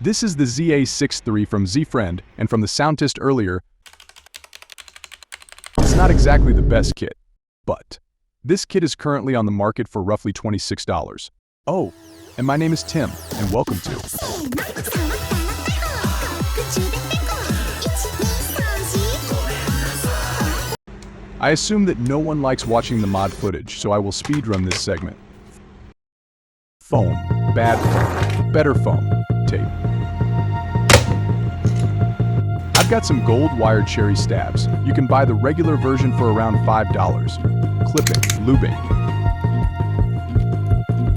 This is the ZA63 from ZFriend, and from the sound test earlier, it's not exactly the best kit, but this kit is currently on the market for roughly $26. Oh, and my name is Tim, and welcome to I assume that no one likes watching the mod footage, so I will speedrun this segment. Foam, bad foam, better foam, tape. I've got some gold wired cherry stabs. You can buy the regular version for around $5. Clipping, lubing.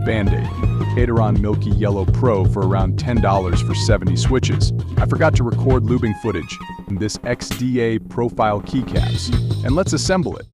Band-Aid, Cateron Milky Yellow Pro for around $10 for 70 switches. I forgot to record lubing footage in this XDA profile keycaps, and let's assemble it.